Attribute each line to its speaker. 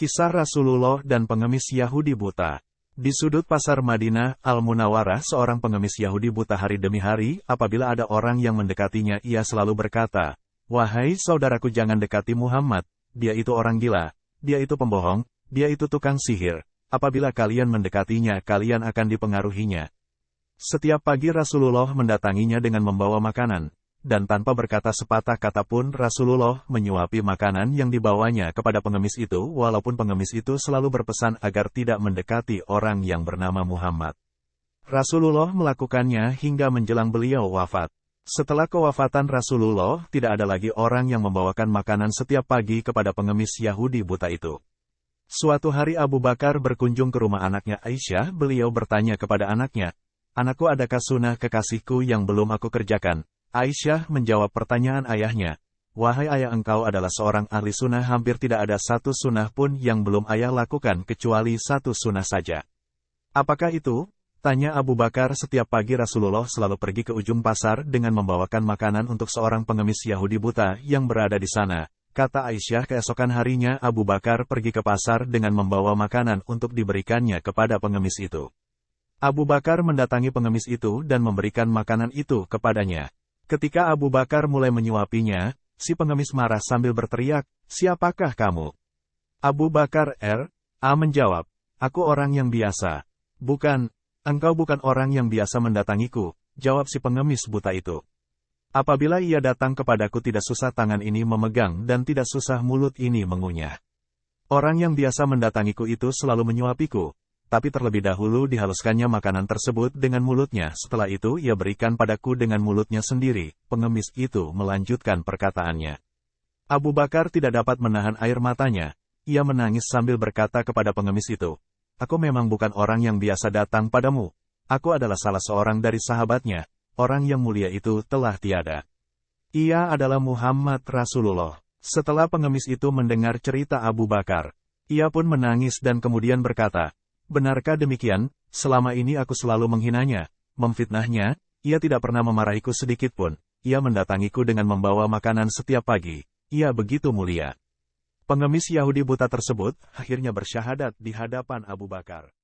Speaker 1: Kisah Rasulullah dan pengemis Yahudi buta. Di sudut pasar Madinah, Al-Munawwarah, seorang pengemis Yahudi buta hari demi hari, apabila ada orang yang mendekatinya, ia selalu berkata, "Wahai saudaraku, jangan dekati Muhammad, dia itu orang gila, dia itu pembohong, dia itu tukang sihir. Apabila kalian mendekatinya, kalian akan dipengaruhinya." Setiap pagi Rasulullah mendatanginya dengan membawa makanan. Dan tanpa berkata sepatah kata pun Rasulullah menyuapi makanan yang dibawanya kepada pengemis itu, walaupun pengemis itu selalu berpesan agar tidak mendekati orang yang bernama Muhammad. Rasulullah melakukannya hingga menjelang beliau wafat. Setelah kewafatan Rasulullah, tidak ada lagi orang yang membawakan makanan setiap pagi kepada pengemis Yahudi buta itu. Suatu hari Abu Bakar berkunjung ke rumah anaknya Aisyah, beliau bertanya kepada anaknya, "Anakku, adakah sunnah kekasihku yang belum aku kerjakan?" Aisyah menjawab pertanyaan ayahnya, "Wahai ayah, engkau adalah seorang ahli sunnah, hampir tidak ada satu sunnah pun yang belum ayah lakukan kecuali satu sunnah saja." "Apakah itu?" tanya Abu Bakar. Setiap pagi Rasulullah selalu pergi ke ujung pasar dengan membawakan makanan untuk seorang pengemis Yahudi buta yang berada di sana. Kata Aisyah, keesokan harinya Abu Bakar pergi ke pasar dengan membawa makanan untuk diberikannya kepada pengemis itu. Abu Bakar mendatangi pengemis itu dan memberikan makanan itu kepadanya. Ketika Abu Bakar mulai menyuapinya, si pengemis marah sambil berteriak, "Siapakah kamu?" Abu Bakar menjawab, "Aku orang yang biasa." "Bukan, engkau bukan orang yang biasa mendatangiku," jawab si pengemis buta itu. "Apabila ia datang kepadaku, tidak susah tangan ini memegang dan tidak susah mulut ini mengunyah. Orang yang biasa mendatangiku itu selalu menyuapiku, tapi terlebih dahulu dihaluskannya makanan tersebut dengan mulutnya, setelah itu ia berikan padaku dengan mulutnya sendiri." Pengemis itu melanjutkan perkataannya. Abu Bakar tidak dapat menahan air matanya. Ia menangis sambil berkata kepada pengemis itu, "Aku memang bukan orang yang biasa datang padamu. Aku adalah salah seorang dari sahabatnya. Orang yang mulia itu telah tiada. Ia adalah Muhammad Rasulullah." Setelah pengemis itu mendengar cerita Abu Bakar, ia pun menangis dan kemudian berkata, "Benarkah demikian? Selama ini aku selalu menghinanya, memfitnahnya, ia tidak pernah memarahiku sedikit pun. Ia mendatangiku dengan membawa makanan setiap pagi. Ia begitu mulia." Pengemis Yahudi buta tersebut akhirnya bersyahadat di hadapan Abu Bakar.